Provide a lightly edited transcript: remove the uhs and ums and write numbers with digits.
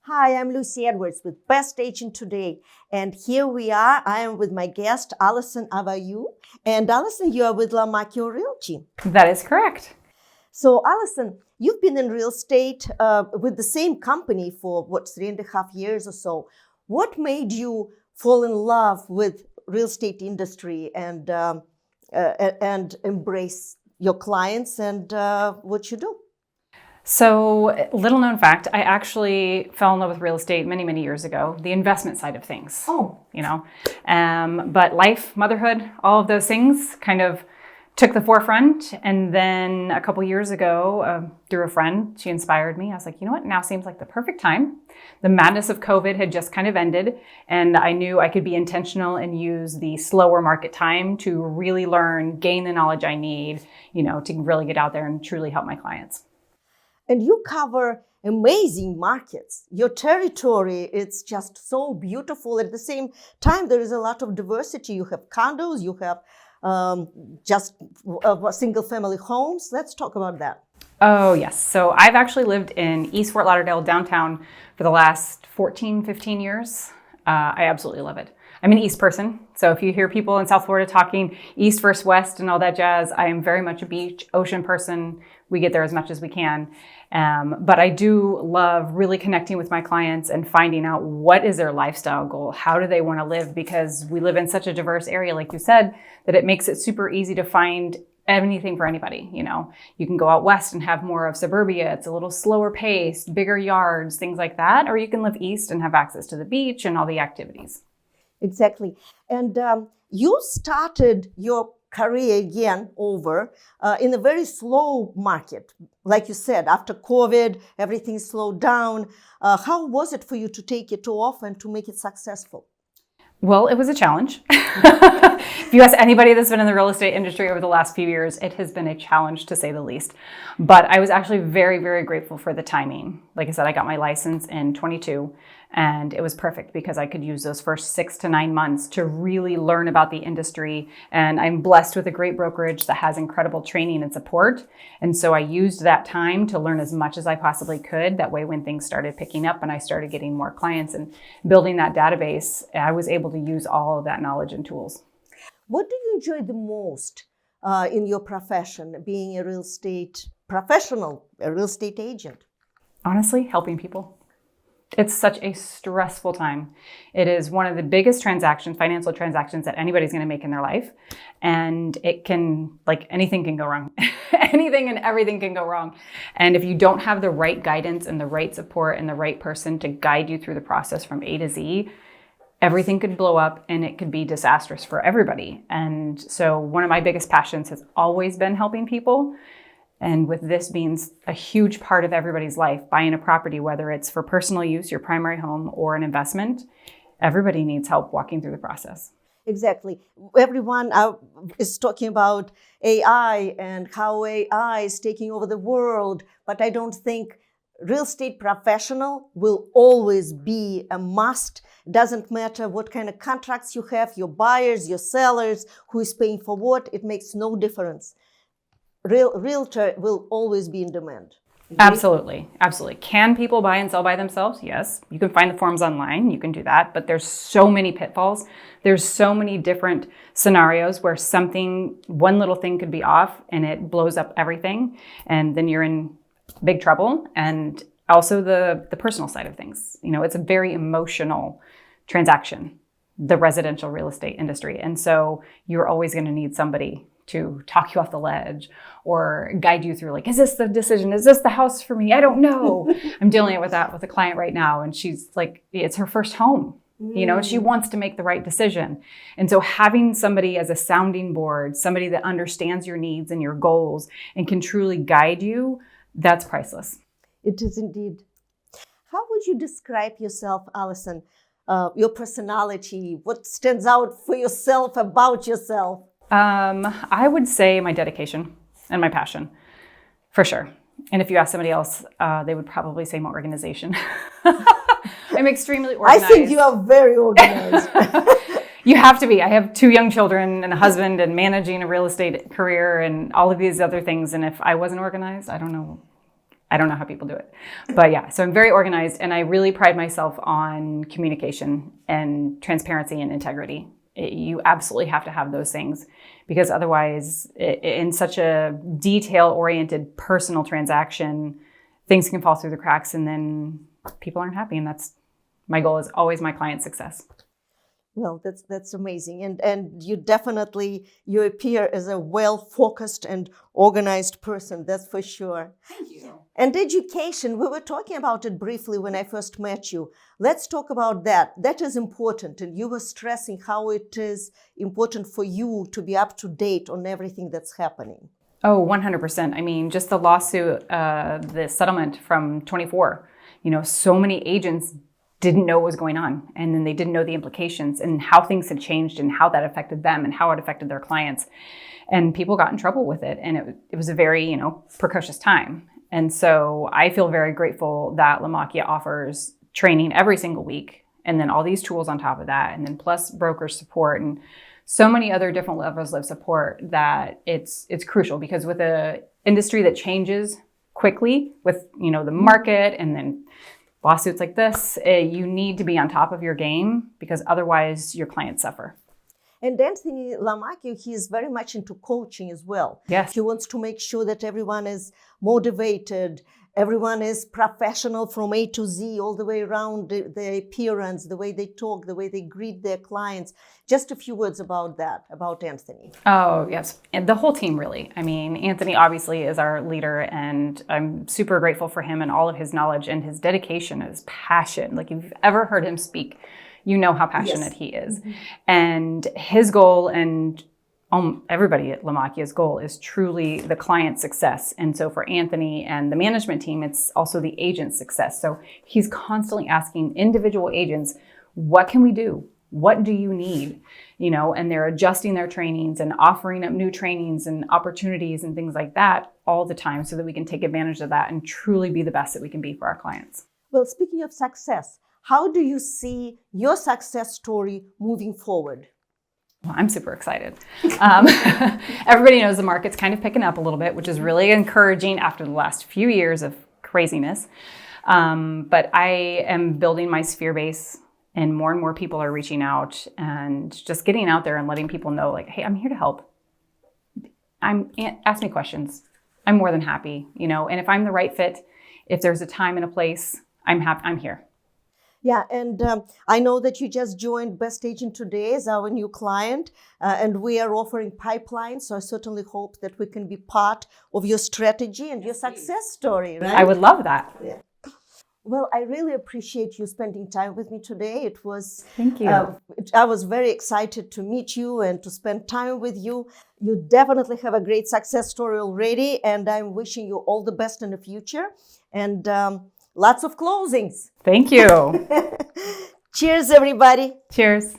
Hi, I'm Lucy Edwards with Best Agent Today. And here we are. I am with my guest, Alison Avayu. And Alison, you are with La Macchio Realty. That is correct. So, Alison, you've been in real estate with the same company for, 3.5 years or so. What made you fall in love with real estate industry and embrace your clients and what you do? So, little known fact, I actually fell in love with real estate many, many years ago, the investment side of things. But life, motherhood, all of those things kind of took the forefront. And then a couple years ago, through a friend, she inspired me. I was like, you know what, now seems like the perfect time. The madness of COVID had just kind of ended, and I knew I could be intentional and use the slower market time to really learn, gain the knowledge I need, to really get out there and truly help my clients. And you cover amazing markets. Your territory, it's just so beautiful. At the same time, there is a lot of diversity. You have condos, you have just single family homes. Let's talk about that. Oh, yes. So I've actually lived in East Fort Lauderdale downtown for the last 14, 15 years. I absolutely love it. I'm an East person. So if you hear people in South Florida talking East versus West and all that jazz, I am very much a beach, ocean person. We get there as much as we can. But I do love really connecting with my clients and finding out what is their lifestyle goal? How do they want to live? Because we live in such a diverse area, like you said, that it makes it super easy to find anything for anybody. You can go out west and have more of suburbia. It's a little slower paced, bigger yards, things like that. Or you can live east and have access to the beach and all the activities. Exactly. And you started your career again over in a very slow market. Like you said, after COVID, everything slowed down. How was it for you to take it off and to make it successful? Well, it was a challenge. If you ask anybody that's been in the real estate industry over the last few years, it has been a challenge to say the least. But I was actually very, very grateful for the timing. Like I said, I got my license in 22, and it was perfect because I could use those first 6 to 9 months to really learn about the industry. And I'm blessed with a great brokerage that has incredible training and support. And so I used that time to learn as much as I possibly could. That way, when things started picking up and I started getting more clients and building that database, I was able to use all of that knowledge and tools. What do you enjoy the most in your profession, being a real estate professional, a real estate agent? Honestly, helping people. It's such a stressful time. It is one of the biggest financial transactions that anybody's going to make in their life. And it can, anything can go wrong. Anything and everything can go wrong. And if you don't have the right guidance and the right support and the right person to guide you through the process from A to Z, everything could blow up and it could be disastrous for everybody. And so one of my biggest passions has always been helping people. And with this being a huge part of everybody's life, buying a property, whether it's for personal use, your primary home, or an investment, everybody needs help walking through the process. Exactly. Everyone is talking about AI and how AI is taking over the world, but I don't think real estate professional will always be a must. Doesn't matter what kind of contracts you have, your buyers, your sellers, who is paying for what, it makes no difference. Realtor will always be in demand. Absolutely. Absolutely. Can people buy and sell by themselves? Yes. You can find the forms online. You can do that. But there's so many pitfalls. There's so many different scenarios where one little thing could be off and it blows up everything. And then you're in big trouble. And also the personal side of things. It's a very emotional transaction, the residential real estate industry. And so you're always going to need somebody to talk you off the ledge or guide you through, is this the decision? Is this the house for me? I don't know. I'm dealing with that with a client right now. And she's like, it's her first home. She wants to make the right decision. And so having somebody as a sounding board, somebody that understands your needs and your goals and can truly guide you, that's priceless. It is indeed. How would you describe yourself, Alison? Your personality, what stands out for yourself about yourself? I would say my dedication and my passion, for sure. And if you ask somebody else, they would probably say my organization. I'm extremely organized. I think you are very organized. You have to be. I have 2 young children and a husband and managing a real estate career and all of these other things. And if I wasn't organized, I don't know I don't know how people do it. But yeah, so I'm very organized, and I really pride myself on communication and transparency and integrity. You absolutely have to have those things, because otherwise, in such a detail-oriented personal transaction, things can fall through the cracks, and then people aren't happy. And that's my goal, is always my client's success. Well, that's amazing, and you appear as a well-focused and organized person. That's for sure. Thank you. And education, we were talking about it briefly when I first met you. Let's talk about that. That is important, and you were stressing how it is important for you to be up to date on everything that's happening. Oh, 100%. I mean, just the lawsuit, the settlement from 24. So many agents didn't know what was going on, and then they didn't know the implications and how things had changed and how that affected them and how it affected their clients. And people got in trouble with it, and it was a very, precocious time. And so I feel very grateful that Lamakia offers training every single week, and then all these tools on top of that, and then plus broker support and so many other different levels of support, that it's crucial, because with an industry that changes quickly with, the market and then lawsuits like this, you need to be on top of your game, because otherwise your clients suffer. And Anthony Lamacchio, he is very much into coaching as well. Yes. He wants to make sure that everyone is motivated, everyone is professional from A to Z, all the way around their appearance, the way they talk, the way they greet their clients. Just a few words about that, about Anthony. Oh, yes. And the whole team, really. I mean, Anthony obviously is our leader, and I'm super grateful for him and all of his knowledge and his dedication, his passion. Like, if you've ever heard him speak, you know how passionate he is. Mm-hmm. And his goal, and everybody at Lamakia's goal, is truly the client's success. And so for Anthony and the management team, it's also the agent's success. So he's constantly asking individual agents, what can we do? What do you need? And they're adjusting their trainings and offering up new trainings and opportunities and things like that all the time, so that we can take advantage of that and truly be the best that we can be for our clients. Well, speaking of success, how do you see your success story moving forward? Well, I'm super excited. Everybody knows the market's kind of picking up a little bit, which is really encouraging after the last few years of craziness. But I am building my sphere base, and more people are reaching out, and just getting out there and letting people know, like, hey, I'm here to help. Ask me questions. I'm more than happy, and if I'm the right fit, if there's a time and a place, I'm here. Yeah, and I know that you just joined Best Agent Today as our new client, and we are offering pipelines. So I certainly hope that we can be part of your strategy and your success story. Right? I would love that. Yeah. Well, I really appreciate you spending time with me today. It was. Thank you. I was very excited to meet you and to spend time with you. You definitely have a great success story already, and I'm wishing you all the best in the future. And lots of closings. Thank you. Cheers, everybody. Cheers.